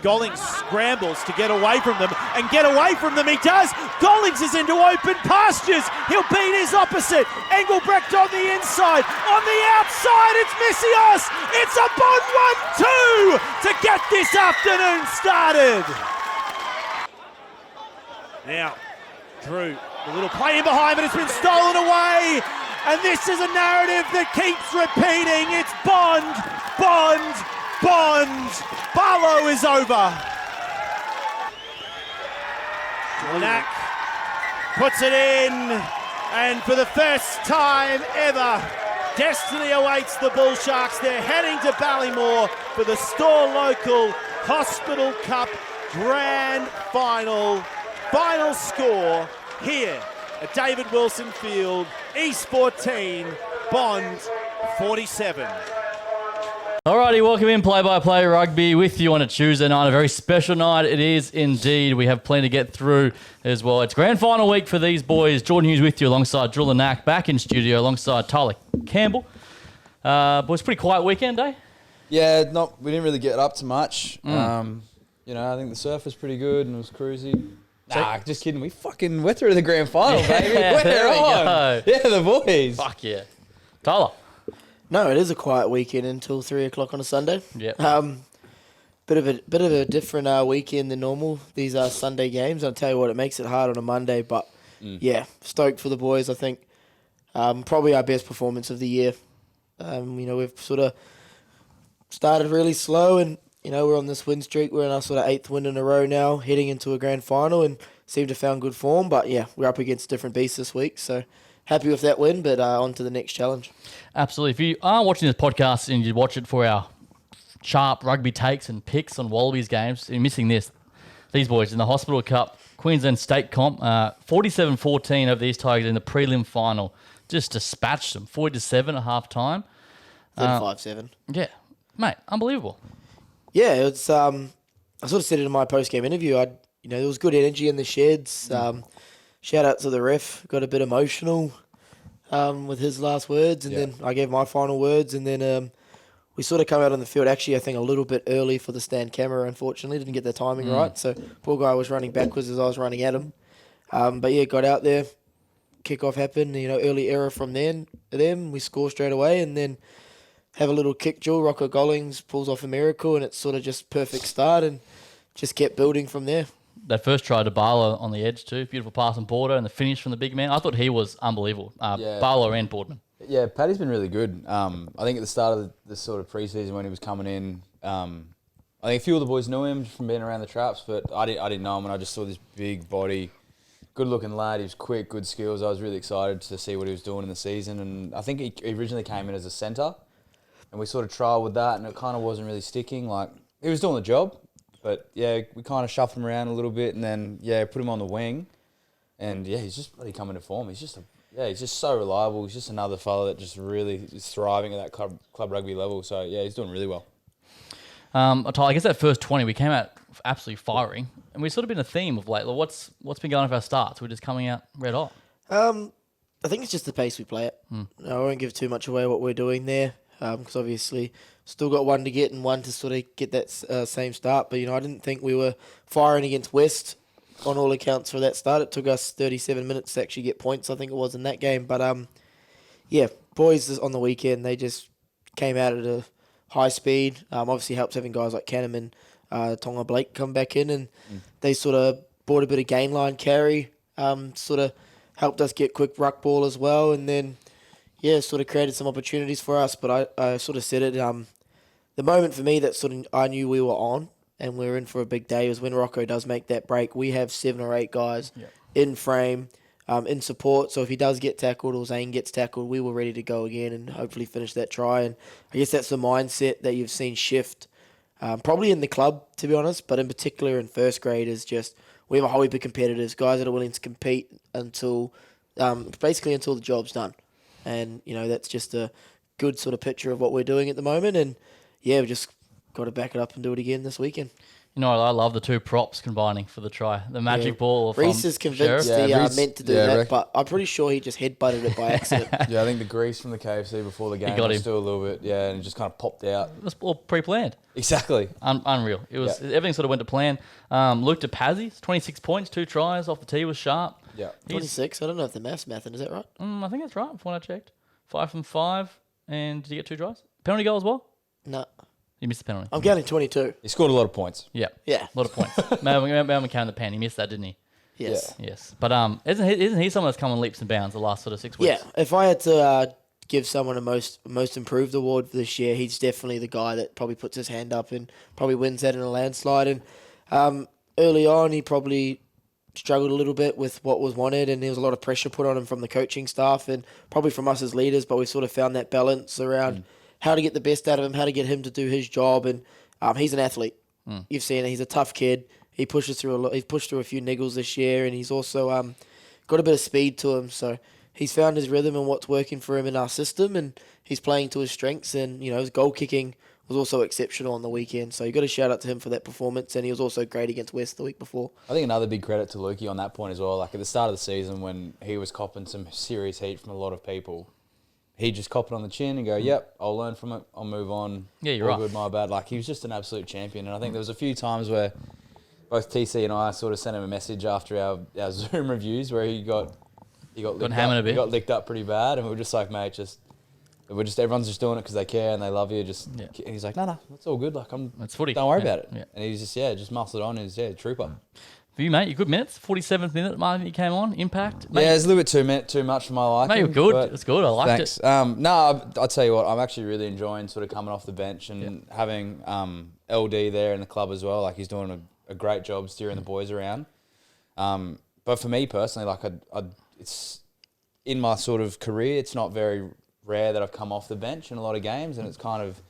Gollings scrambles to get away from them, and get away from them he does. Gollings is into open pastures. He'll beat his opposite. Engelbrecht on the inside. On the outside, it's Missios. It's a Bond 1-2 to get this afternoon started. Now, Drew, a little play in behind, but it's been stolen away. And this is a narrative that keeps repeating. It's Bond, Bond, Bond. Barlow is over. Lanak puts it in, and for the first time ever, destiny awaits the Bull Sharks. They're heading to Ballymore for the Store Local Hospital Cup Grand Final. Final score here at David Wilson Field. East 14, Bond 47. Alrighty, welcome in Play-by-Play Rugby with you on a Tuesday night. A very special night it is indeed. We have plenty to get through as well. It's grand final week for these boys. Jordan Hughes with you alongside Drew Lanak, back in studio alongside Tyler Campbell. Boys, pretty quiet weekend, eh? Yeah, we didn't really get up to much. I think the surf was pretty good and it was cruisy. Nah, just kidding. We went through the grand final, baby. There we go. Yeah, the boys. Fuck yeah. Tyler. No, it is a quiet weekend until 3 o'clock on a Sunday. Yep. Bit of a different weekend than normal. These are Sunday games. I'll tell you what, it makes it hard on a Monday. But yeah, stoked for the boys. I think probably our best performance of the year. We've sort of started really slow, and we're on this win streak. We're in our sort of 8th win in a row now, heading into a grand final, and seem to have found good form. But yeah, we're up against different beasts this week, so happy with that win, but on to the next challenge. Absolutely. If you are watching this podcast and you watch it for our sharp rugby takes and picks on Wallabies games, you're missing this. These boys in the Hospital Cup, Queensland State Comp, 47-14 over these Tigers in the prelim final. Just dispatched them, 40-7 at half time. 35-7. Yeah, mate, unbelievable. Yeah, it's I sort of said it in my post-game interview. There was good energy in the sheds. Shout out to the ref. Got a bit emotional with his last words, and then I gave my final words, and then we sort of come out on the field. Actually, I think a little bit early for the stand camera. Unfortunately, didn't get the timing right. So poor guy was running backwards as I was running at him. But yeah, got out there. Kickoff happened. Early error from them. We score straight away, and then have a little kick duel. Rocco Gollings pulls off a miracle, and it's sort of just perfect start, and just kept building from there. That first try to Barlow on the edge too. Beautiful pass on Border, and the finish from the big man. I thought he was unbelievable. Barlow and Boardman. Yeah, Paddy's been really good. I think at the start of the sort of preseason when he was coming in, I think a few of the boys knew him from being around the traps, but I didn't know him, and I just saw this big body, good-looking lad. He was quick, good skills. I was really excited to see what he was doing in the season, and I think he originally came in as a centre, and we sort of trialled with that, and it kind of wasn't really sticking. Like, he was doing the job, but yeah, we kind of shuffled him around a little bit, and then put him on the wing, and yeah, he's just really coming to form. He's just so reliable. He's just another fella that just really is thriving at that club rugby level. So yeah, he's doing really well. I guess that first 20 we came out absolutely firing, and we've sort of been a theme of late. What's been going on with our starts? We're just coming out red hot. I think it's just the pace we play at. I won't give too much away what we're doing there, because obviously still got one to get and one to sort of get that same start. But, I didn't think we were firing against West on all accounts for that start. It took us 37 minutes to actually get points, I think it was, in that game. But, boys on the weekend, they just came out at a high speed. Obviously helps having guys like Canham and Tonga Blake come back in, and they sort of brought a bit of gain line carry, sort of helped us get quick ruck ball as well, and then, sort of created some opportunities for us. But I sort of said it, the moment for me that sort of I knew we were on and we were in for a big day was when Rocco does make that break. We have 7 or 8 guys in frame, in support. So if he does get tackled or Zane gets tackled, we were ready to go again and hopefully finish that try. And I guess that's the mindset that you've seen shift, probably in the club, to be honest, but in particular in first grade is just we have a whole heap of competitors, guys that are willing to compete until the job's done. And, that's just a good sort of picture of what we're doing at the moment. And, we've just got to back it up and do it again this weekend. You know, I love the two props combining for the try. The magic ball from Reece is convinced Sheriff. he Reece- meant to do yeah, that, but I'm pretty sure he just headbutted it by accident. Yeah, I think the grease from the KFC before the game got was him. still a little bit, and it just kind of popped out. It was all pre-planned. Exactly. Unreal. It was everything sort of went to plan. Luke DePazzi, 26 points, 2 tries off the tee, was sharp. Yeah. 26. I don't know if the math's is that right? I think that's right. From when I checked, 5 from 5, and did he get 2 tries? Penalty goal as well. No, He missed the penalty. I'm counting 22. He scored a lot of points. Yeah, Yeah. a lot of points. Melbourne McCann the pen. He missed that, didn't he? Yes. Yes, but isn't he someone that's come in leaps and bounds the last sort of 6 weeks? Yeah. If I had to give someone a most improved award for this year, he's definitely the guy that probably puts his hand up and probably wins that in a landslide. And early on, he probably struggled a little bit with what was wanted, and there was a lot of pressure put on him from the coaching staff and probably from us as leaders. But we sort of found that balance around how to get the best out of him, how to get him to do his job. And he's an athlete. You've seen it. He's a tough kid. He pushes through a lot. He's pushed through a few niggles this year, and he's also got a bit of speed to him. So he's found his rhythm and what's working for him in our system, and he's playing to his strengths. And his goal kicking was also exceptional on the weekend. So you got to shout out to him for that performance, and he was also great against West the week before. I think another big credit to Lukey on that point as well. Like at the start of the season when he was copping some serious heat from a lot of people, he just cop it on the chin and go, yep, I'll learn from it. I'll move on. Yeah, you're All right. good, my bad. Like he was just an absolute champion. And I think there was a few times where both TC and I sort of sent him a message after our Zoom reviews where he got licked hammered up. a bit. He got licked up pretty bad, and we were just like, mate, everyone's just doing it because they care and they love you. And he's like, no, that's all good. Like It's footy. Don't worry Yeah, about it. yeah. And he's just muscled on. He's trooper. For you, mate, your good minutes. 47th minute, Martin, you came on. Impact. Mate, Yeah, it's a little bit too much for my liking. mate, you're good. but It's good. I liked Thanks. it. I'll tell you what, I'm actually really enjoying sort of coming off the bench and having LD there in the club as well. Like he's doing a great job steering the boys around. But for me personally, like it's in my sort of career, it's not very rare that I've come off the bench in a lot of games, and it's kind of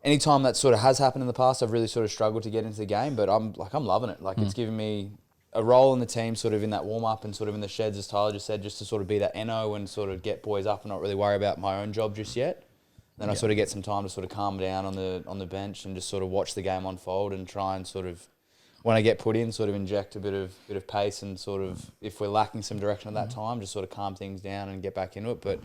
anytime that sort of has happened in the past, I've really sort of struggled to get into the game. But I'm loving it. Like it's given me a role in the team, sort of in that warm up and sort of in the sheds, as Tyler just said, just to sort of be that NO and sort of get boys up and not really worry about my own job just yet. Then I sort of get some time to sort of calm down on the bench and just sort of watch the game unfold and try and sort of, when I get put in, sort of inject a bit of pace and sort of, if we're lacking some direction at that time, just sort of calm things down and get back into it. But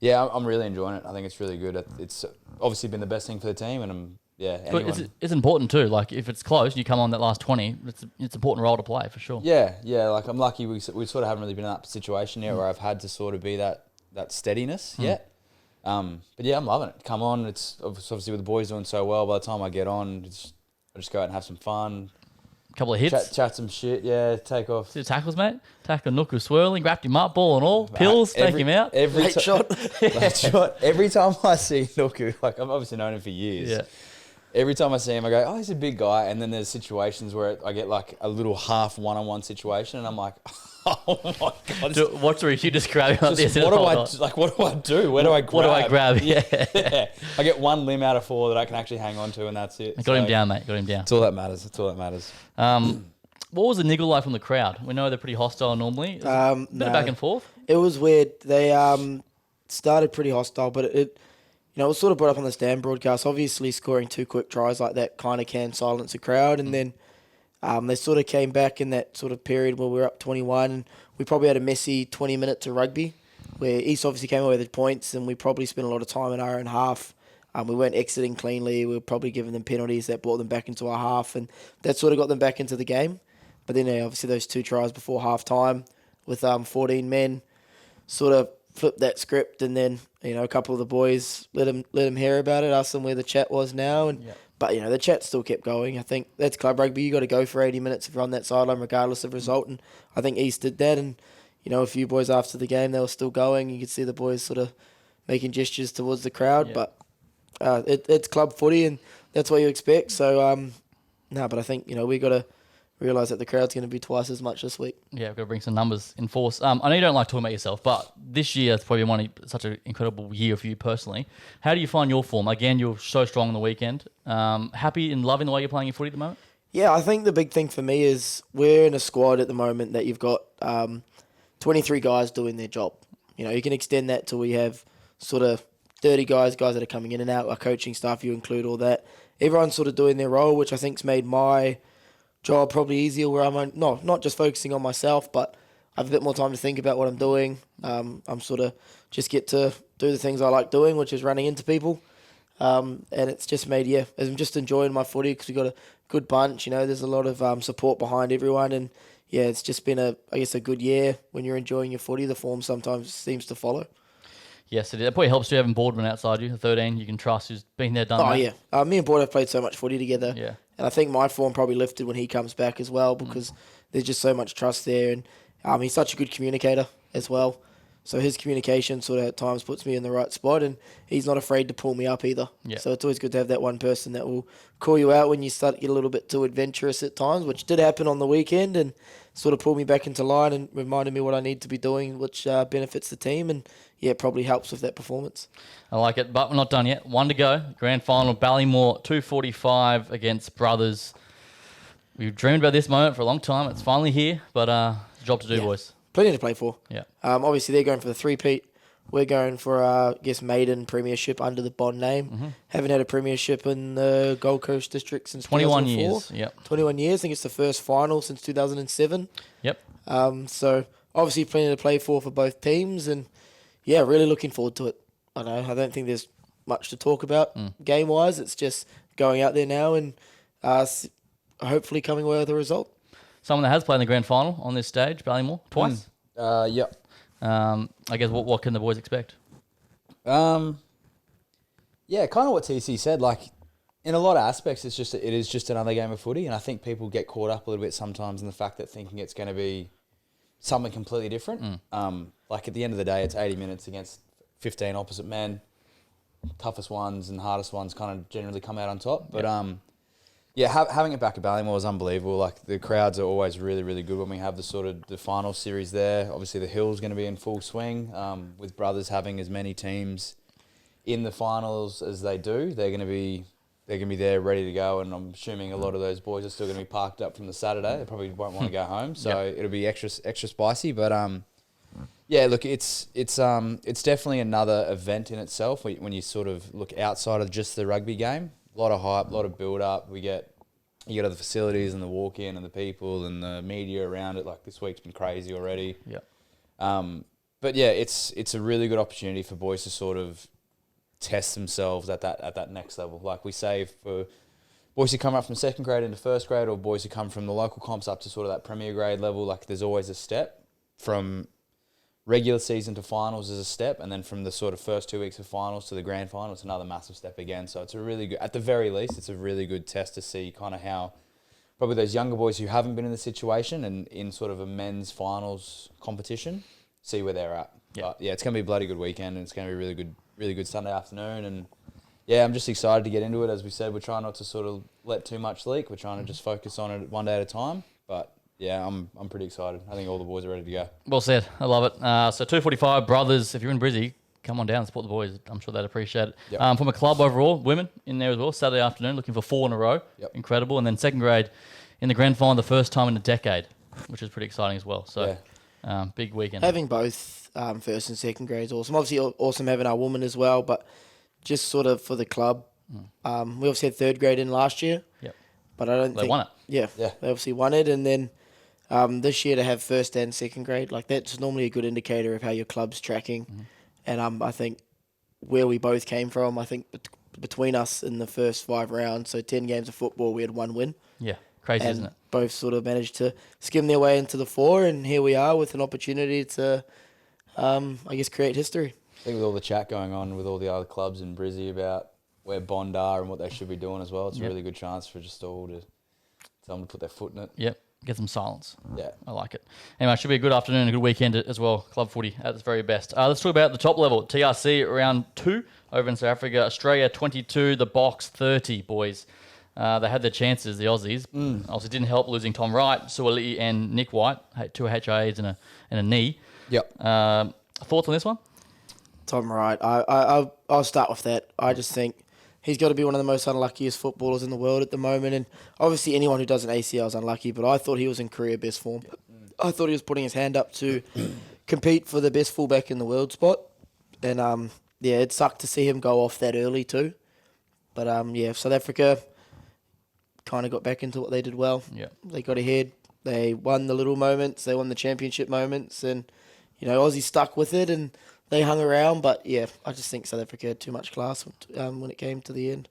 yeah, I'm really enjoying it. I think it's really good. It's obviously been the best thing for the team, and But it's important too. Like if it's close, you come on that last 20. It's an important role to play for sure. Yeah. Like I'm lucky we sort of haven't really been in that situation yet where I've had to sort of be that steadiness yet. But yeah, I'm loving it. Come on, it's obviously with the boys doing so well. By the time I get on, I just go out and have some fun, Couple of hits. chat some shit. Yeah, take off. See the tackles, mate. Tackle Nuku swirling, wrapped him up, ball and all. Pills, take him out. Every Late shot. Late shot. Every time I see Nuku, like I've obviously known him for years. Yeah. Every time I see him, I go, oh, he's a big guy. And then there's situations where I get like a little half one-on-one situation, and I'm like, oh my god. What's the you just grab him like this? What do I do? Where do I grab? What do I grab? Yeah. Yeah. I get 1 limb out of 4 that I can actually hang on to, and that's it. Got him down, mate. Got him down. That's all that matters. What was the niggle like from the crowd? We know they're pretty hostile normally. Bit of back and forth. It was weird. They started pretty hostile, but it was sort of brought up on the stand broadcast. Obviously, scoring 2 quick tries like that kind of can silence a crowd, and then they sort of came back in that sort of period where we were up 21, and we probably had a messy 20 minutes of rugby, where East obviously came away with the points, and we probably spent a lot of time in our own half. We weren't exiting cleanly. We were probably giving them penalties that brought them back into our half, and that sort of got them back into the game. But then obviously those 2 tries before half time with 14 men sort of flipped that script, and then a couple of the boys let him hear about it, asked them where the chat was now, and but the chat still kept going. I think that's club rugby. You got to go for 80 minutes if you're on that sideline regardless of result, and I think East did that. And a few boys after the game, they were still going. You could see the boys sort of making gestures towards the crowd, but it's club footy, and that's what you expect. So but I think we got to realise that the crowd's going to be twice as much this week. Yeah, we've got to bring some numbers in force. I know you don't like talking about yourself, but this year it's probably such an incredible year for you personally. How do you find your form? Again, you're so strong on the weekend. Happy and loving the way you're playing your footy at the moment? Yeah, I think the big thing for me is we're in a squad at the moment that you've got 23 guys doing their job. You can extend that till we have sort of 30 guys that are coming in and out. Our coaching staff, you include all that. everyone's sort of doing their role, which I think's made my job probably easier. Where I'm not just focusing on myself, but I have a bit more time to think about what I'm doing. I'm sort of just get to do the things I like doing, which is running into people. And it's just made, I'm just enjoying my footy because we've got a good bunch. There's a lot of support behind everyone, and it's just been a good year. When you're enjoying your footy, the form sometimes seems to follow. Yes, it probably helps you having Boardman outside you, 13 you can trust, who's been there, done that. Yeah. Me and Board have played so much footy together. Yeah. And I think my form probably lifted when he comes back as well because there's just so much trust there. And he's such a good communicator as well. So his communication sort of at times puts me in the right spot, and he's not afraid to pull me up either. Yeah. So it's always good to have that one person that will call you out when you start to get a little bit too adventurous at times, which did happen on the weekend, and sort of pulled me back into line and reminded me what I need to be doing, which benefits the team, and it probably helps with that performance. I like it, but we're not done yet. One to go. Grand final, Ballymore, 2:45 against Brothers. We've dreamed about this moment for a long time. It's finally here, but job to do, boys. Plenty to play for. Yeah. Obviously, they're going for the three-peat. We're going for, maiden premiership under the Bond name. Mm-hmm. Haven't had a premiership in the Gold Coast district since 21 2004. years. Yep. 21 years. I think it's the first final since 2007. Yep. So obviously plenty to play for both teams, and really looking forward to it. I don't think there's much to talk about game-wise. It's just going out there now and hopefully coming away with a result. Someone that has played in the grand final on this stage, Ballymore, twice. Yep. I guess what can the boys expect? Kind of what TC said. Like, in a lot of aspects, it is just another game of footy, and I think people get caught up a little bit sometimes in the fact that thinking it's going to be something completely different. Like, at the end of the day, it's 80 minutes against 15 opposite men. Toughest ones and hardest ones kind of generally come out on top. But having it back at Ballymore was unbelievable. Like, the crowds are always really, really good when we have the final series there. Obviously, the Hill's going to be in full swing. With Brothers having as many teams in the finals as they do, they're going to be there ready to go. And I'm assuming a lot of those boys are still going to be parked up from the Saturday. They probably won't want to go home, so it'll be extra spicy. But look, it's definitely another event in itself when you sort of look outside of just the rugby game. A lot of hype, a lot of build-up. You get all the facilities and the walk-in and the people and the media around it. Like, this week's been crazy already. Yeah. But it's a really good opportunity for boys to sort of test themselves at that next level. Like we say, for boys who come up from second grade into first grade, or boys who come from the local comps up to sort of that premier grade level, like, there's always a step from regular season to finals is a step, and then from the sort of first 2 weeks of finals to the grand final, it's another massive step again. So it's a really good, at the very least, it's a really good test to see kind of how probably those younger boys who haven't been in the situation and in sort of a men's finals competition, see where they're at. Yeah. But it's going to be a bloody good weekend, and it's going to be a really good Sunday afternoon. And I'm just excited to get into it. As we said, we're trying not to sort of let too much leak. We're trying to just focus on it one day at a time. But I'm pretty excited. I think all the boys are ready to go. Well said. I love it. So 2:45, Brothers. If you're in Brizzy, come on down and support the boys. I'm sure they'd appreciate it. Yep. From a club overall, women in there as well. Saturday afternoon, looking for 4 in a row. Yep. Incredible. And then second grade in the grand final, the first time in a decade, which is pretty exciting as well. So big weekend. Having both first and second grade is awesome. Obviously, awesome having our woman as well, but just sort of for the club. We obviously had third grade in last year. Yep. But I don't think... They won it. Yeah, they obviously won it. And then this year to have first and second grade, like, that's normally a good indicator of how your club's tracking. And I think where we both came from, I think between us in the first 5 rounds, so 10 games of football, we had 1 win. Yeah, crazy, and isn't it? Both sort of managed to skim their way into the 4, and here we are with an opportunity to, create history. I think with all the chat going on with all the other clubs in Brizzy about where Bond are and what they should be doing as well, it's a really good chance for just all to tell them to put their foot in it. Yep. Get some silence. Yeah. I like it. Anyway, it should be a good afternoon and a good weekend as well. Club footy at its very best. Let's talk about the top level. TRC round 2 over in South Africa. Australia 22, the Box 30, boys. They had their chances, the Aussies. Obviously didn't help losing Tom Wright, Suoli and Nick White. 2 HIAs and a knee. Yep. Thoughts on this one? Tom Wright. I'll start with that. I just think he's got to be one of the most unluckiest footballers in the world at the moment. And obviously anyone who does an ACL is unlucky, but I thought he was in career best form. I thought he was putting his hand up to compete for the best fullback in the world spot. And, it sucked to see him go off that early too. But South Africa kind of got back into what they did well. Yeah. They got ahead. They won the little moments. They won the championship moments, and Aussie stuck with it and they hung around. But I just think South Africa had too much class when it came to the end.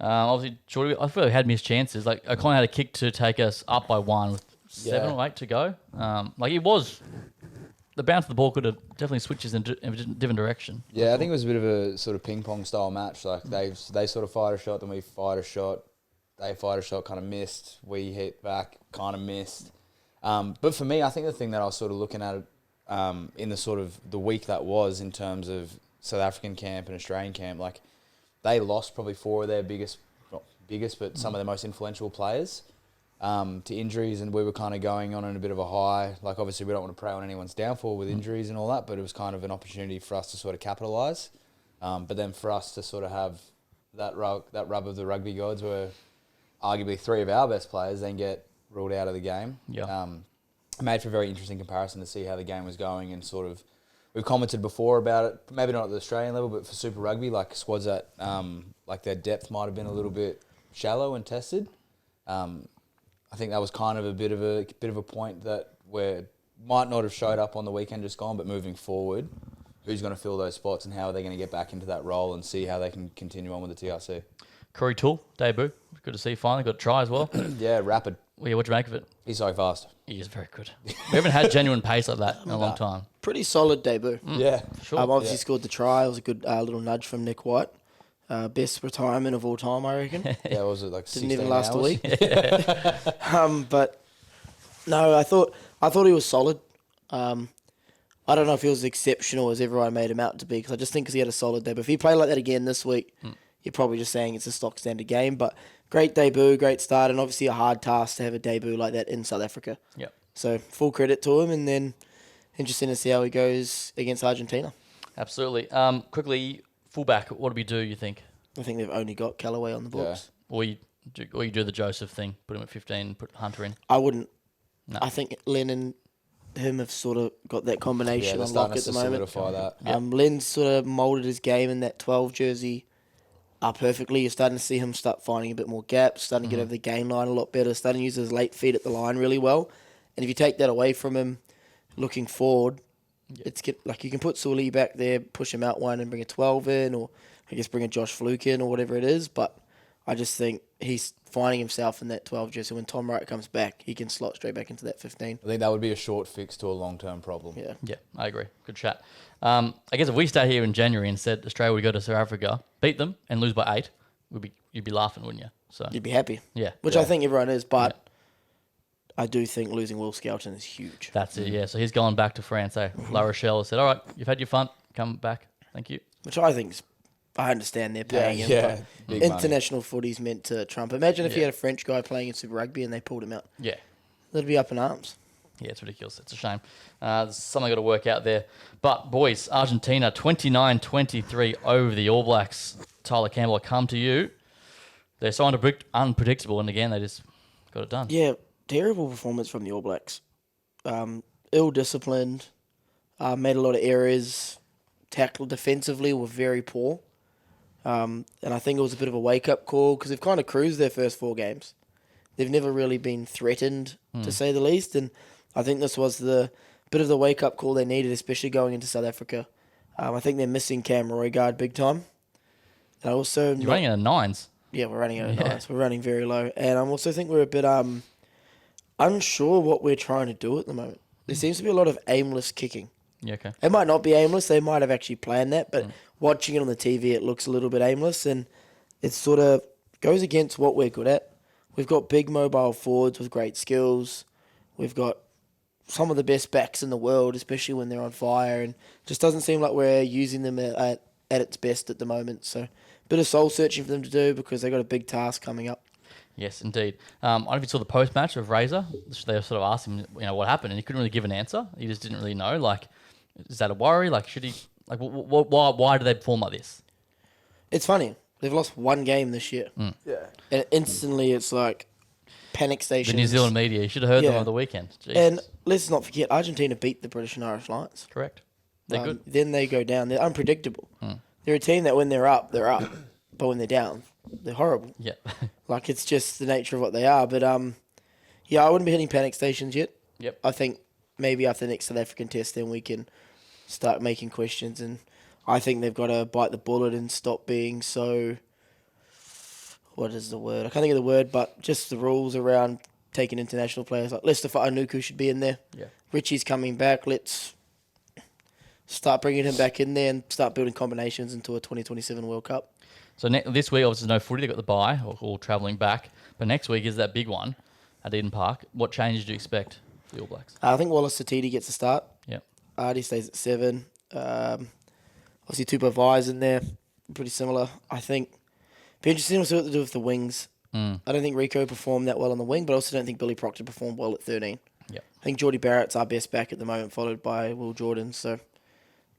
Obviously, Jordy, I feel like we had missed chances. Like, O'Connor had a kick to take us up by 1 with 7 or 8 to go. It was... The bounce of the ball could have definitely switches in a different direction. Yeah, I think it was a bit of a sort of ping-pong style match. Like, they sort of fired a shot, then we fired a shot. They fired a shot, kind of missed. We hit back, kind of missed. But for me, I think the thing that I was sort of looking at in the sort of the week that was in terms of South African camp and Australian camp, like, they lost probably 4 of their not biggest, but some of their most influential players to injuries, and we were kind of going on in a bit of a high. Like, obviously, we don't want to prey on anyone's downfall with injuries and all that, but it was kind of an opportunity for us to sort of capitalise. But then for us to sort of have that rub of the rugby gods where arguably 3 of our best players then get ruled out of the game. Yeah. It made for a very interesting comparison to see how the game was going, and sort of, we've commented before about it, maybe not at the Australian level, but for Super Rugby, like squads that, like their depth might have been a little bit shallow and tested. I think that was kind of a bit of a point that where might not have showed up on the weekend just gone, but moving forward, who's going to fill those spots and how are they going to get back into that role and see how they can continue on with the TRC. Corey Toole, debut. Good to see finally. Got a try as well. Yeah, rapid. Yeah, what'd you make of it? He's so fast. He is very good. We haven't had genuine pace like that in a long time. Pretty solid debut. Yeah. Sure. Obviously scored the try. It was a good little nudge from Nick White. Best retirement of all time, I reckon. Yeah, was it like 16 Didn't even last hours? a week. But no, I thought he was solid. I don't know if he was as exceptional as everyone made him out to be, because I just think because he had a solid debut. If he played like that again this week, you're probably just saying it's a stock standard game. But great debut, great start, and obviously a hard task to have a debut like that in South Africa. Yep. So full credit to him, and then interesting to see how he goes against Argentina. Absolutely. Quickly, fullback, what do we do, you think? I think they've only got Callaway on the books. Or you do the Joseph thing, put him at 15, put Hunter in? I wouldn't. No. I think Len and him have sort of got that combination Yeah, on they're lock starting at the to moment. solidify that. Len's sort of moulded his game in that 12 jersey perfectly. You're starting to see him start finding a bit more gaps, starting to get over the game line a lot better, starting to use his late feet at the line really well. And if you take that away from him looking forward, like you can put Sully back there, push him out one and bring a 12 in, or I guess bring a Josh Fluke in or whatever it is. But I just think he's finding himself in that 12 jersey. When Tom Wright comes back, he can slot straight back into that 15. I think that would be a short fix to a long-term problem. Yeah. Yeah, I agree. Good chat. I guess if we stay here in January and said Australia would go to South Africa, beat them, and lose by 8, you'd be laughing, wouldn't you? So You'd be happy. yeah, Which I think everyone is, but I do think losing Will Skelton is huge. that's it. Yeah, so he's going back to France. La Rochelle said, "All right, you've had your fun. Come back. Thank you." Which I think is, I understand they're paying him. Yeah, But big money. international footy's meant to trump. Imagine if you Yeah. had a French guy playing in Super Rugby and they pulled him out. Yeah. They'd be up in arms. Yeah, it's ridiculous. It's a shame. There's something got to work out there. But, boys, Argentina 29-23 over the All Blacks. Tyler Campbell, I come to you. They're so unpredictable, and again, they just got it done. Yeah, terrible performance from the All Blacks. Ill-disciplined, made a lot of errors, tackled defensively, were very poor. And I think it was a bit of a wake-up call because they've kind of cruised their first 4 games. They've never really been threatened, to say the least, and I think this was the bit of the wake-up call they needed, especially going into South Africa. I think they're missing Cam Roygaard big time. And I also You're running in the 9s. Yeah, we're running out of nights. We're running very low. And I also think we're a bit unsure what we're trying to do at the moment. There seems to be a lot of aimless kicking. Yeah, okay. It might not be aimless. They might have actually planned that. But watching it on the TV, it looks a little bit aimless. And it sort of goes against what we're good at. We've got big mobile forwards with great skills. We've got some of the best backs in the world, especially when they're on fire. And just doesn't seem like we're using them at its best at the moment. So bit of soul searching for them to do because they've got a big task coming up. Yes, indeed. I don't know if you saw the post-match of Razor. They sort of asked him, what happened, and he couldn't really give an answer. He just didn't really know. Like, is that a worry? Like, should he? Like, why do they perform like this? It's funny. They've lost 1 game this year. Yeah. And instantly it's like panic stations. The New Zealand media. You should have heard them Yeah. over the weekend. Jesus. And let's not forget, Argentina beat the British and Irish Lions. Correct. They're good. Then they go down. They're unpredictable. They're a team that when they're up, they're up. But when they're down, they're horrible. Yeah. Like, it's just the nature of what they are. But, yeah, I wouldn't be hitting panic stations yet. Yep. I think maybe after the next South African test, then we can start making questions. And I think they've got to bite the bullet and stop being so... What is the word? I can't think of the word, but just the rules around taking international players. Like, Lester Fa'anuku should be in there. Yeah. Richie's coming back. Let's start bringing him back in there and start building combinations into a 2027 World Cup. So this week, obviously, no footy. They got the bye or travelling back. But next week is that big one at Eden Park. What changes do you expect for the All Blacks? I think Wallace Satiti gets a start. Yep. Artie stays at 7. Obviously, Tupou Vai's in there. Pretty similar. I think be interesting to see what they do with the wings. I don't think Rico performed that well on the wing, but I also don't think Billy Proctor performed well at 13. Yep. I think Geordie Barrett's our best back at the moment, followed by Will Jordan. So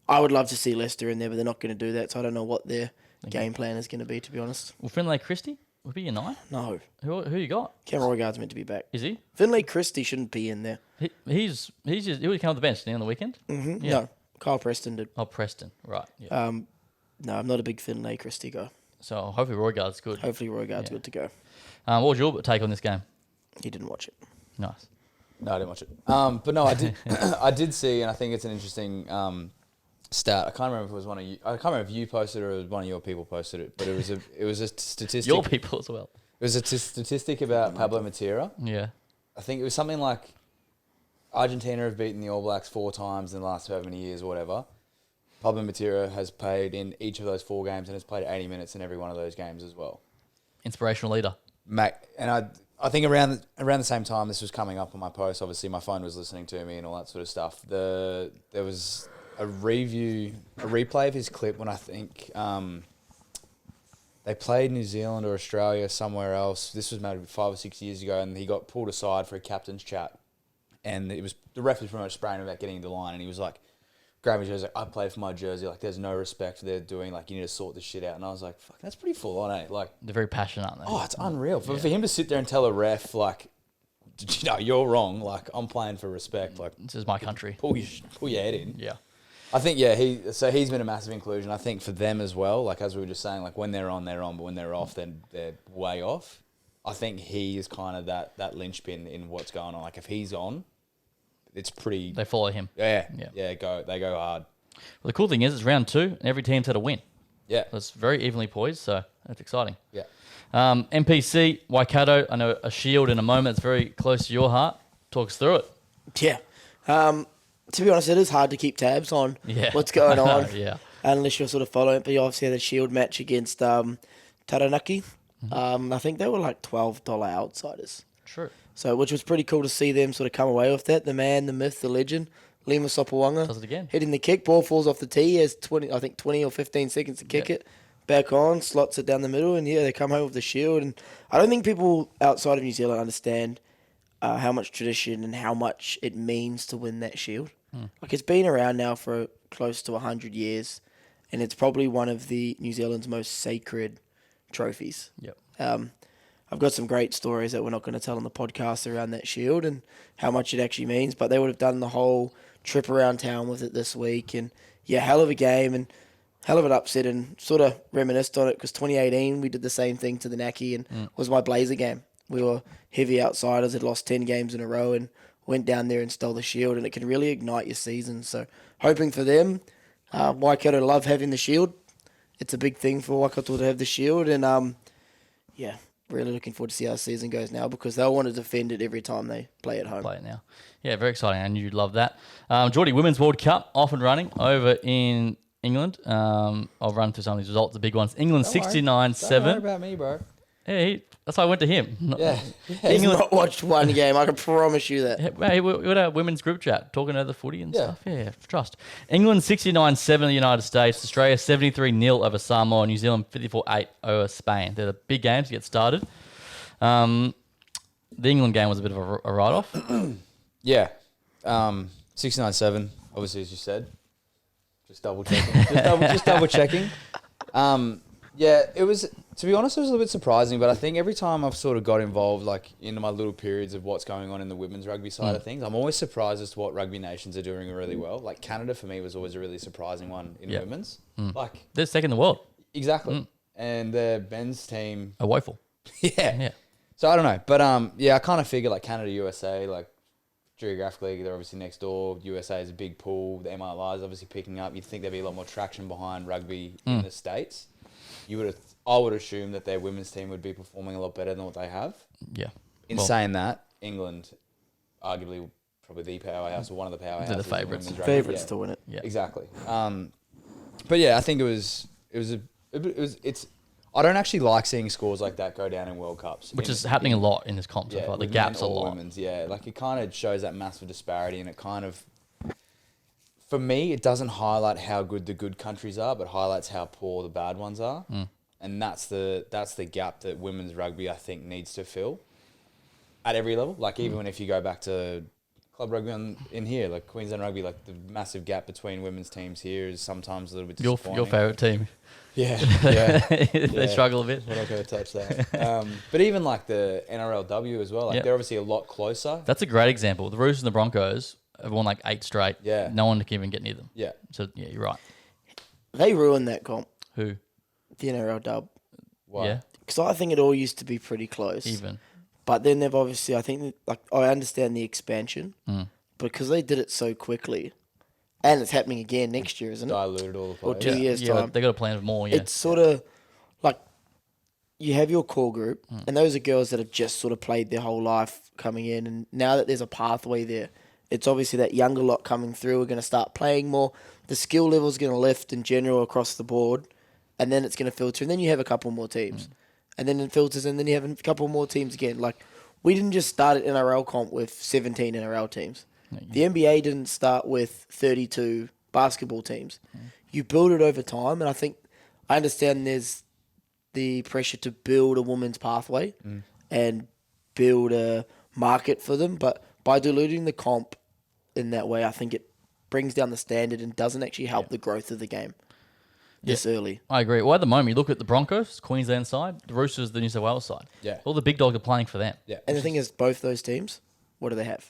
I would love to see Leicester in there, but they're not going to do that. So I don't know what their game plan is going to be, to be honest. Well, Finlay Christie would be your 9. No. Who you got? Cameron Roygaard's meant to be back. Is he? Finlay Christie shouldn't be in there. He would come off the bench didn't he, on the weekend. Mm-hmm. Yeah. No. Kyle Preston did. Oh, Preston. Right. Yeah. No, I'm not a big Finlay Christie guy. So hopefully Roygaard's good. Hopefully Roygaard's good to go. What was your take on this game? He didn't watch it. Nice. No, I didn't watch it. But no, I did. I did see, and I think it's an interesting stat. I can't remember if it was one of you. I can't remember if you posted it or it was one of your people posted it. But it was a statistic. Your people as well. It was a statistic about Pablo Matera. Yeah. I think it was something like Argentina have beaten the All Blacks 4 times in the last however many years or whatever. Pablo Matera has played in each of those 4 games and has played 80 minutes in every one of those games as well. Inspirational leader. Mate, and I think around the same time this was coming up on my post, obviously my phone was listening to me and all that sort of stuff. There was a replay of his clip when I think they played New Zealand or Australia somewhere else. This was maybe 5 or 6 years ago, and he got pulled aside for a captain's chat. And it was the ref was pretty much spraying him about getting into the line, and he was like, grabbing his jersey, like, I played for my jersey, like, there's no respect they're doing, like, you need to sort this shit out. And I was like, fuck, that's pretty full on, eh? Like, They're very passionate, aren't they? oh, it's unreal. For him to sit there and tell a ref, like, no, you're wrong, like, I'm playing for respect, like, This is my country. pull your head in. Yeah. I think, yeah, he's been a massive inclusion. I think for them as well, like, as we were just saying, like, when they're on, but when they're off, then they're way off. I think he is kind of that linchpin in what's going on. Like, if he's on, it's pretty... They follow him. Yeah, Yeah. they go hard. Well, the cool thing is it's round 2 and every team's had a win. Yeah. So it's very evenly poised, so that's exciting. Yeah. NPC, Waikato, I know a shield in a moment. It's very close to your heart. Talk us through it. Yeah. To be honest, it is hard to keep tabs on Yeah. what's going on. Yeah. Unless you're sort of following it. But you obviously had a shield match against Taranaki. I think they were like $12 outsiders. True. So, which was pretty cool to see them sort of come away with that. The man, the myth, the legend, Lima Sopawanga. Does it again. Hitting the kick, ball falls off the tee. He has 20 or 15 seconds to kick it. Back on, slots it down the middle, and they come home with the shield. And I don't think people outside of New Zealand understand how much tradition and how much it means to win that shield. Like, it's been around now for close to 100 years, and it's probably one of the New Zealand's most sacred trophies. Yep. I've got some great stories that we're not going to tell on the podcast around that shield and how much it actually means, but they would have done the whole trip around town with it this week, and hell of a game and hell of an upset, and sort of reminisced on it because 2018 we did the same thing to the Naki, and it was my Blazer game. We were heavy outsiders, had lost 10 games in a row and went down there and stole the shield, and it can really ignite your season. So hoping for them. Waikato love having the shield. It's a big thing for Waikato to have the shield, and really looking forward to see how the season goes now because they'll want to defend it every time they play at home. Play it now. Yeah, very exciting, and you'd love that. Geordie Women's World Cup off and running over in England. I'll run through some of these results, the big ones. England 69-7. Don't worry about me, bro. Yeah, that's why I went to him. Yeah. He's not watched one game, I can promise you that. Hey, we had a women's group chat talking about the footy and stuff. Yeah, trust. England 69-7 in the United States. Australia 73-0 over Samoa. New Zealand 54-8 over Spain. They're the big games to get started. The England game was a bit of a write-off. Yeah. 69-7, obviously, as you said. Just double checking. just double checking. Yeah, it was, to be honest, it was a little bit surprising, but I think every time I've sort of got involved, like, into my little periods of what's going on in the women's rugby side of things, I'm always surprised as to what rugby nations are doing really well. Like, Canada, for me, was always a really surprising one in women's. Like, They're second in the world. exactly. and the men's team. A woeful. Yeah. Yeah. So I don't know, but I kind of figure like Canada, USA, like geographically they're obviously next door. USA is a big pool. The MLR is obviously picking up. You'd think there'd be a lot more traction behind rugby in the States. I would assume that their women's team would be performing a lot better than what they have. Yeah. In saying that, England, arguably probably the powerhouse or one of the powerhouses. They're the favourites. Favourites to win it. Yeah. Exactly. But yeah, I think it's. I don't actually like seeing scores like that go down in World Cups, Which is happening a lot in this comp so far. The with gap's a men or lot. women's, yeah, like it kind of shows that massive disparity, and it kind of, for me, it doesn't highlight how good the good countries are, but highlights how poor the bad ones are, and that's the gap that women's rugby I think needs to fill at every level. Like even if you go back to club rugby in here, like Queensland rugby, like the massive gap between women's teams here is sometimes a little bit disappointing. Your favourite team. Yeah. They struggle a bit. We're not going to touch that. But even like the NRLW as well, like they're obviously a lot closer. That's a great example. The Roosters and the Broncos have won like 8 straight. Yeah. No one can even get near them. Yeah. So, yeah, you're right. They ruined that comp, Who? the NRL dub. Why? Yeah. Because I think it all used to be pretty close. Even. But then they've obviously, I think, like I understand the expansion, because they did it so quickly, and it's happening again next year, isn't it? Diluted all the Or players. 2 years Yeah, time. they got to plan for more, yeah. It's sort of like you have your core group, and those are girls that have just sort of played their whole life coming in, and now that there's a pathway there, it's obviously that younger lot coming through are going to start playing more. The skill level is going to lift in general across the board, and then it's going to filter, and then you have a couple more teams, and then it filters, and then you have a couple more teams again. Like we didn't just start at NRL comp with 17 NRL teams. The NBA didn't start with 32 basketball teams. You build it over time, and I understand there's the pressure to build a woman's pathway and build a market for them, but by diluting the comp in that way, I think it brings down the standard and doesn't actually help the growth of the game this early. I agree. Well, at the moment, you look at the Broncos, Queensland side, the Roosters, the New South Wales side. Yeah. All the big dogs are playing for them. Yeah. And the thing is, both those teams, what do they have?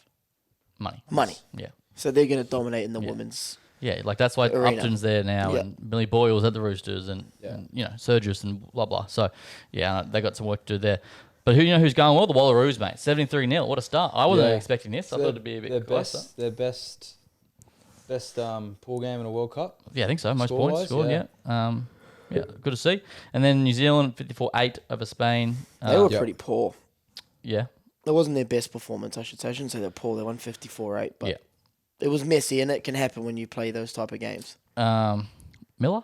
Money. Yeah. So they're going to dominate in the women's. Yeah, like that's why Arena. Upton's there now, Yeah. and Billy Boyle's at the Roosters, and Sergius and blah blah. So, yeah, they got some work to do there. But who's going well? The Wallaroos, mate. 73-0. What a start! I wasn't expecting this. I thought it'd be a bit closer. Their best pool game in a World Cup. Yeah, I think so. Most Score-wise, points scored. Yeah. Good to see. And then New Zealand 54-8 over Spain. They were pretty poor. Yeah. It wasn't their best performance, I should say. I shouldn't say they're poor. They won 54-8, but Yeah. it was messy, and it can happen when you play those type of games. Miller.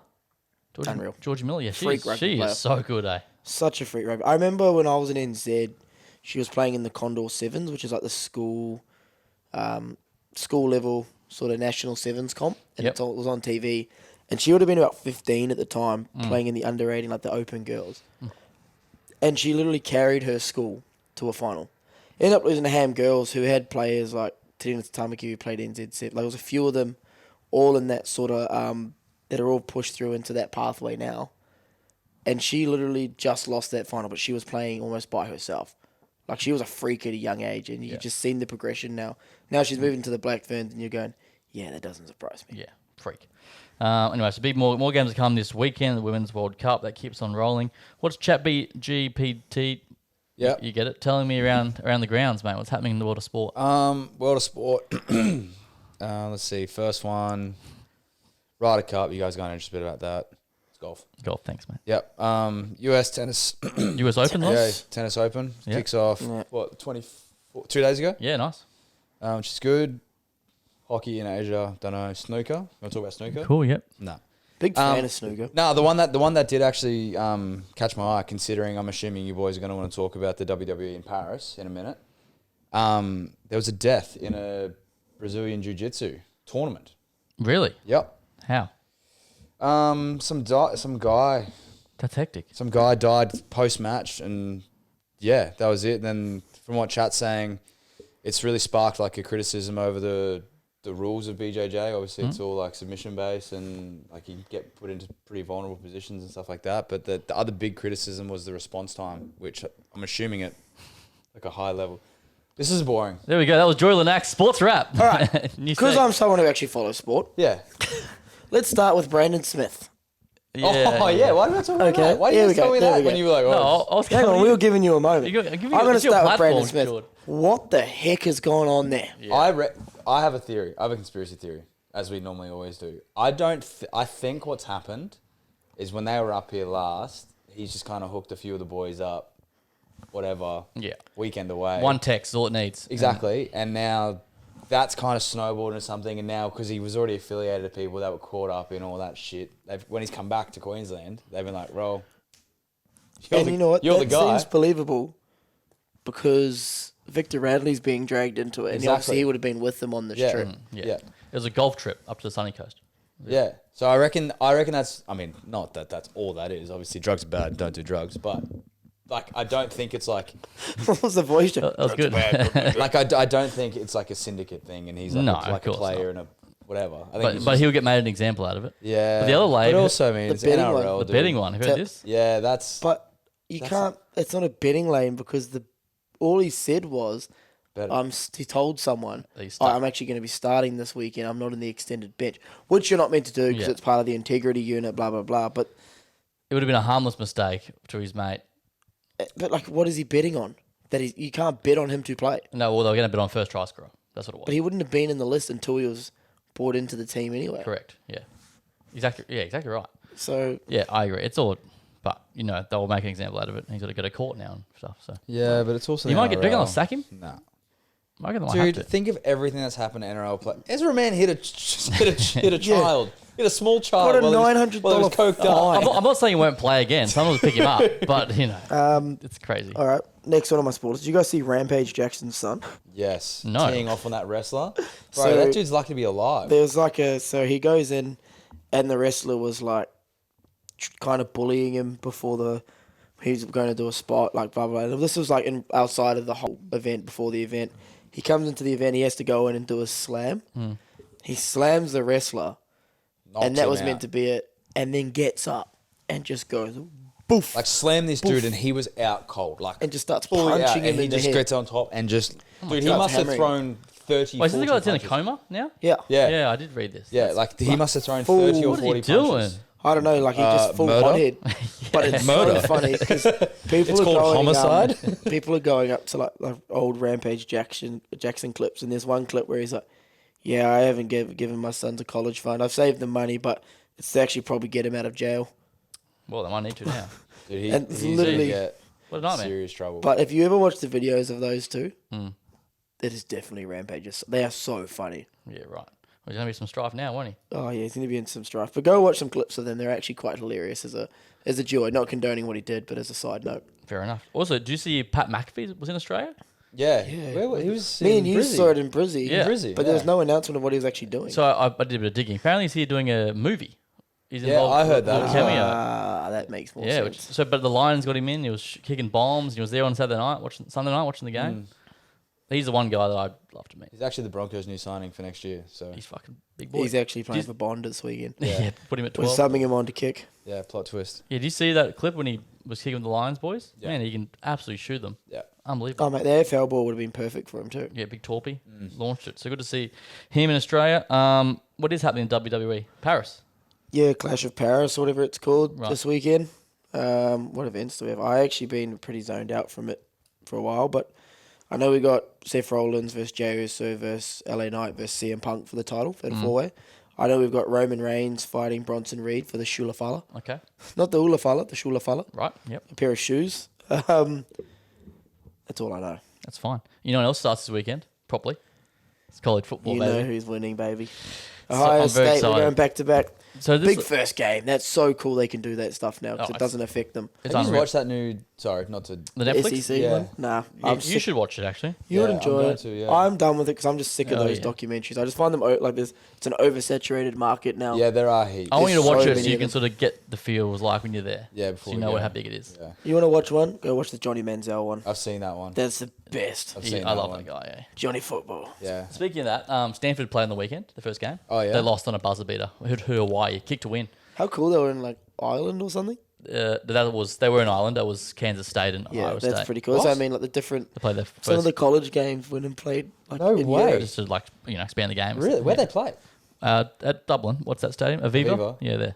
Unreal. Georgia Miller. Yeah, Freak rugby she player. is so good, eh? Such a freak rugby. I remember when I was in NZ, she was playing in the Condor Sevens, which is like the school level sort of national sevens comp, and Yep. it was on TV. And she would have been about 15 at the time, playing in the under 18, like the open girls. And she literally carried her school to a final. Ended up losing to Ham Girls, who had players like Tina Tamaki, who played NZ7. Like, there was a few of them all in that sort of, that are all pushed through into that pathway now. And she literally just lost that final, but she was playing almost by herself. Like, she was a freak at a young age, and you just seen the progression now. Now she's moving to the Black Ferns, and you're going, yeah, that doesn't surprise me. Yeah, freak. Anyway, so more games to come this weekend. The Women's World Cup that keeps on rolling. What's Chat GPT? Yeah. You get it? Telling me around the grounds, mate. What's happening in the world of sport? World of sport. Let's see. First one, Ryder Cup. You guys going to just a bit about that? It's golf. Golf, thanks, mate. Yep. US tennis. US Open, Yeah, loss? tennis open Yeah. kicks off. Yeah. 2 days ago? Yeah, nice. Which is good. Hockey in Asia. Don't know. Snooker. You want to talk about snooker? Cool, yep. No. Big fan of snooker. No, the one that did actually catch my eye, considering I'm assuming you boys are going to want to talk about the WWE in Paris in a minute. There was a death in a Brazilian Jiu-Jitsu tournament. Really? Yep. How? Some guy That's hectic. Some guy died post-match, and yeah, that was it. And then from what chat's saying, it's really sparked like a criticism over the rules of BJJ. Obviously, it's all like submission-based, and like you get put into pretty vulnerable positions and stuff like that. But the other big criticism was the response time, which I'm assuming at like a high level. This is boring. There we go. That was Joy Lanak's sports wrap. All right. New Because state. I'm someone who actually follows sport, Yeah. let's start with Brandon Smith. Oh, yeah. Why did I talk about Okay, that? Why here did we you tell go, me there that we when go. you were like, No, oh, I was Hang telling on, we were giving you a moment. I'm giving you I'm going to it's your start with Brandon platform, Smith. Jordan. What the heck has gone on there? Yeah. I have a theory. I have a conspiracy theory, as we normally always do. I think what's happened is when they were up here last, he's just kind of hooked a few of the boys up, whatever. Yeah. Weekend away. One text is all it needs. Exactly. And now that's kind of snowballed into something. And now, because he was already affiliated to people that were caught up in all that shit, when he's come back to Queensland, they've been like, "Bro, And you know what? You're That the guy." seems believable because Victor Radley's being dragged into it. And Exactly. obviously he would have been with them on this Yeah. trip. Yeah. Yeah. It was a golf trip up to the sunny coast. Yeah. So I reckon that's, I mean, not that that's all that is. Obviously, drugs are bad. Don't do drugs. But, like, I don't think it's like, What was the voice? That was good. like, I don't think it's like a syndicate thing and he's like, No, like of a course player and a whatever. I think But he's but just- he'll get made an example out of it. yeah. But the other lady- But also, I mean, The it's betting NRL, one. The dude. betting one. Have you heard Te- this? Yeah, that's. But you can't. It's not a betting lane because all he said was, Bet- he told someone, That he's stuck. I'm actually going to be starting this weekend. I'm not in the extended bench, which you're not meant to do because Yeah. it's part of the integrity unit. Blah blah blah. But It would have been a harmless mistake to his mate. like, what is he betting on? That you can't bet on him to play. No, well, they were going to bet on first try scorer. That's what it was. But he wouldn't have been in the list until he was brought into the team anyway. Correct. Yeah. Exactly. Yeah, exactly right. So Yeah, I agree. It's all, but they'll make an example out of it. And he's got to go to court now and stuff. So Yeah, but it's also. you the might get. Do you reckon NRL. they'll sack him? No. I reckon they might have Dude, to. think of everything that's happened to NRL play. Ezra Man hit a child, hit a small child. What a while he was- $900 while he was coked fine. up. I'm not saying he won't play again. Someone will pick him up, but it's crazy. all right, next one on my sports. Did you guys see Rampage Jackson's son? Yes, No. teeing off on that wrestler. Bro, So- that dude's lucky to be alive. There's so he goes in, and the wrestler was like, kind of bullying him before he was going to do a spot, like blah blah. This was like outside of the whole event before the event. He comes into the event. He has to go in and do a slam. He slams the wrestler, Knocks and that him was out. meant to be it. And then gets up and just goes boof, Like slam this dude, and he was out cold. Like and just starts fully out, punching him and he in the just head. gets on top and just. Dude, he God, must have hammering. thrown 30. Wait, is this the guy 40 that's in a punches. coma now? Yeah. Yeah, I did read this. yeah. Like he must have thrown full- 30 or What is 40 he doing? punches. I don't know, like he just full murder? hothead. But it's Murder. so funny because people It's are called going, homicide. people are going up to like old Rampage Jackson clips, and there's one clip where he's like, "Yeah, I haven't given my son to college fund. I've saved the money, but it's to actually probably get him out of jail." Well, they might need to now. Dude, And it's he's literally- in What a nightmare. serious trouble. But if you ever watch the videos of those two, Hmm. it is definitely Rampages. They are so funny. Yeah, right. Well, there's going to be some strife now, won't he? Oh yeah, he's going to be in some strife. But go watch some clips of them. They're actually quite hilarious as a duo. Not condoning what he did, but as a side note. Fair enough. Also, do you see Pat McAfee was in Australia? yeah, Yeah. Where, he was. Me in and you Brizzy. saw it in Brizzy. Yeah. Brizzy, But there was yeah. no announcement of what he was actually doing. So I did a bit of digging. Apparently, he's here doing a movie. He's Yeah, I heard that with as a well. cameo. That makes more Yeah, sense. but the Lions got him in. He was kicking bombs. He was there on Sunday night watching the game. He's the one guy that I'd love to meet. He's actually the Broncos' new signing for next year. So He's fucking big boy. He's actually playing Did- for Bond this weekend. yeah. Put him at We're 12. subbing him on to kick. yeah, plot twist. Yeah, did you see that clip when he was kicking the Lions boys? Yeah. Man, he can absolutely shoot them. Yeah. Unbelievable. Oh, mate, the AFL ball would have been perfect for him too. Yeah, big Torpy launched it. So good to see him in Australia. What is happening in WWE? Paris. Yeah, Clash of Paris, whatever it's called, Right. this weekend. What events do we have? I actually been pretty zoned out from it for a while, but I know we got Seth Rollins versus Jey Uso versus LA Knight versus CM Punk for the title, for the four-way. I know we've got Roman Reigns fighting Bronson Reed for the Shula Fala. Okay. Not the Ula Fala, the Shula Fala. Right. Yep. A pair of shoes. That's all I know. That's fine. You know what else starts this weekend? Properly. It's college football, You baby. know who's winning, baby. I'm Ohio very State, we're excited. going back to back. So this Big first game. That's so cool they can do that stuff now because Oh, it doesn't affect them. it's Have you unreal. watched that new? Sorry, not to. The Netflix. SEC Yeah. one? Nah. Yeah, I'm you sick. should watch it actually. You would Yeah, I'm enjoy going it. to, yeah. I'm done with it because I'm just sick of Oh, those yeah. documentaries. I just find them like it's an oversaturated market now. Yeah, there are heaps. I want you to There's watch so it so many you of can them. sort of get the feel it was like when you're there. Yeah, So before you we know go. how big it is. Yeah, You want to watch one? Go watch the Johnny Manziel one. I've seen that one. That's the best. I've He- seen I that love one. that guy. Yeah. Johnny football. Yeah. Speaking of that, Stanford played on the weekend, the first game. Oh, yeah? They lost on a buzzer beater. Who Hawaii kick to win. How cool they were in like Ireland or something. They were in Ireland. That was Kansas State and Yeah, Iowa that's State. pretty cool. So I What? mean, like the different They played their some of first the college games went and played. Like, No in way. Europe. just to expand the game. Really? Where'd they play? At Dublin. What's that stadium? Aviva. Aviva. Yeah, there.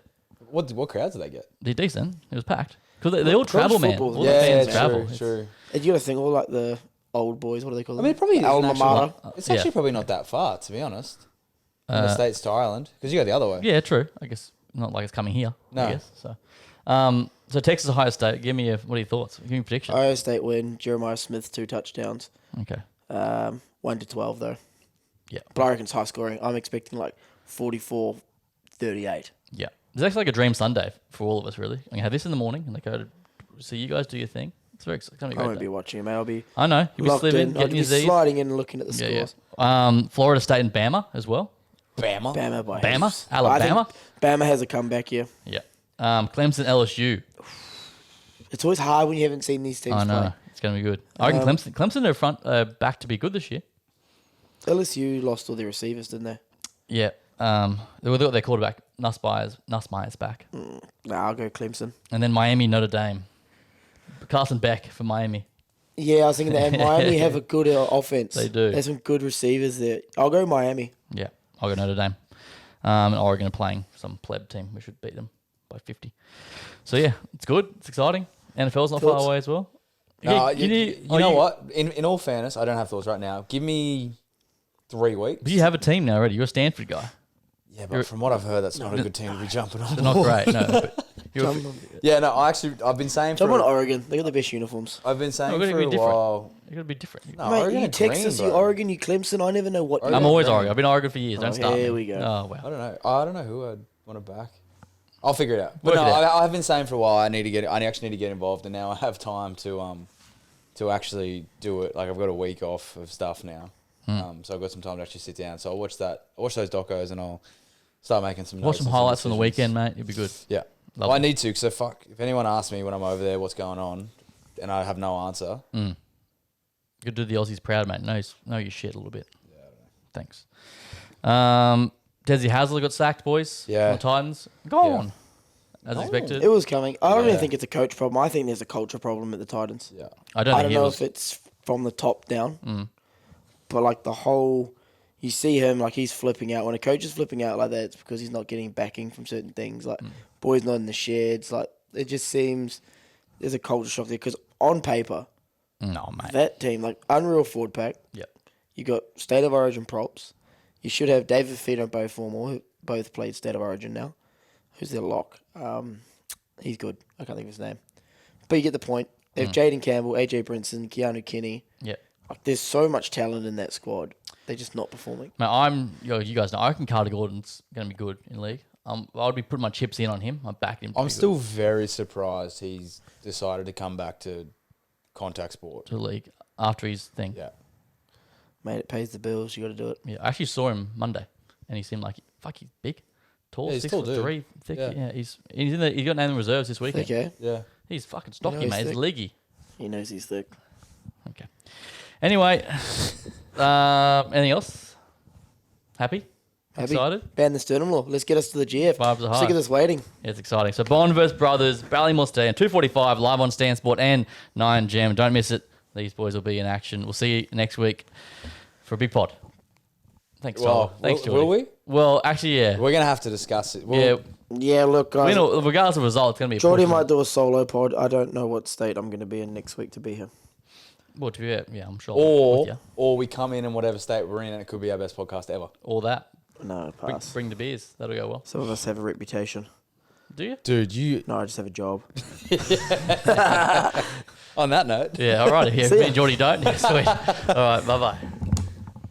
What crowds did they get? They're decent. It was packed. Because they all travel, man. football's All the fans travel. True. And you got to think all like the old boys. What do they call I them? mean, it probably Alma isn't actually mater. It's Yeah. actually probably not that far, to be honest. From the States to Ireland, because you go the other way. Yeah, true. I guess not like it's coming here. No. I guess so. So Texas Ohio State. Give me what are your thoughts? Give me a prediction. Ohio State win. Jeremiah Smith 2 touchdowns. Okay. 1-12 though. Yeah. But I reckon it's high scoring. I'm expecting like 44-38. Yeah. It's actually like a dream Sunday for all of us, really. I'm gonna have this in the morning, and they go to see you guys do your thing. It's gonna be a I great won't day. be watching it, mate. I'll be I know you'll be locked slipping, in. I'll getting be your Z's. sliding in and looking at the scores. Yeah. Florida State and Bama as well. Bama. Bama by Bama? heaps. Alabama? I think Bama has a comeback here. Yeah. Clemson LSU. It's always hard when you haven't seen these teams I know play. it's gonna be good. I reckon Clemson are front back to be good this year. LSU lost all their receivers, didn't they? Yeah. They got their quarterback Nussmeier's back, Nah, I'll go Clemson. and then Miami Notre Dame. Carson Beck for Miami. Yeah, I was thinking that. And Miami have a good offense. They do. There's some good receivers there. I'll go Miami. Yeah, I'll go Notre Dame. And Oregon are playing some pleb team. We should beat them by 50. So yeah, it's good. It's exciting. NFL's not Thoughts? far away as well. No, Okay, you know what? In all fairness, I don't have thoughts right now. Give me 3 weeks. But you have a team now already. You're a Stanford guy. Yeah, but from what I've heard, that's not a good team to be jumping on. They're not great. No. But you're, Yeah, no, I've been saying Jump on for Oregon. They got the best uniforms. I've been saying No, we're for gonna a be different. while. you gotta be different. No, Mate, Oregon you are Texas, green, you bro. Oregon, you Clemson. I never know what. Oregon I'm are always green. Oregon. I've been Oregon for years. Don't start. here me. we go. Oh wow. I don't know who I'd want to back. I'll figure it out. But Work no, it out. I've been saying for a while. I actually need to get involved, and now I have time to actually do it. Like I've got a week off of stuff now, so I've got some time to actually sit down. So I'll watch those docos, and I'll start making some. Watch notes some and highlights from the decisions. weekend, mate. You'll be good. Yeah, Love well, I it. need to. Because if anyone asks me when I'm over there what's going on, and I have no answer, You could do the Aussies proud, mate. Know your shit a little bit. Yeah. Thanks. Desi Hasler got sacked, boys. Yeah. From the Titans. Gone. As expected. It was coming. I don't Yeah. even think it's a coach problem. I think there's a culture problem at the Titans. yeah, I don't I think don't he know was. if it's from the top down, but like the whole, you see him like he's flipping out. When a coach is flipping out like that, it's because he's not getting backing from certain things. Like boys not in the sheds. Like it just seems there's a culture shock there. Because on paper, No, mate. that team like unreal forward pack. Yep. You got state of origin props. You should have David Fito and Bo Formore, who both played state of origin now. Who's their lock? He's good. I can't think of his name. But you get the point. They have Jaden Campbell, AJ Brinson, Keanu Kinney. Yep. Like, there's so much talent in that squad. They're just not performing. Mate, you guys know, I reckon Carter Gordon's going to be good in league. I would be putting my chips in on him. I back him. I'm still very surprised he's decided to come back to contact sport. to the league after his thing. Yeah. Mate, it pays the bills. You got to do it. Yeah, I actually saw him Monday, and he seemed like he's big, tall, Yeah, he's 6 tall foot dude. 3, thick. Yeah. Yeah, he's got named in reserves this weekend. Okay. Yeah. He's fucking stocky, he's mate. He's thick. leggy. He knows he's thick. Okay. Anyway, anything else? Happy? Happy? Excited? Ban the sternum law. Let's get us to the GF. Vibes are high. Sick of this waiting. Yeah, it's exciting. So Bond vs Brothers, Ballymore Stadium, 2:45 live on Stan Sport and 9 Gem. Don't miss it. These boys will be in action. We'll see you next week for a big pod. Thanks, Well, Tyler. Thanks, will Jordy. we? Well, actually, yeah. We're gonna have to discuss it. Yeah. Yeah, look, guys. Regardless of result, it's going to be a Jordy push. might do a solo pod. I don't know what state I'm going to be in next week to be here. Well, to be fair, yeah, I'm sure. with ya. Or we come in whatever state we're in, and it could be our best podcast ever. Or that. No, Bring, pass. bring the beers. That'll go well. Some of us have a reputation. Do you? Dude, you. No, I just have a job. On that note. Yeah, all right. Yeah, See me ya. and Jordy don't. Yeah, sweet. All right, bye-bye.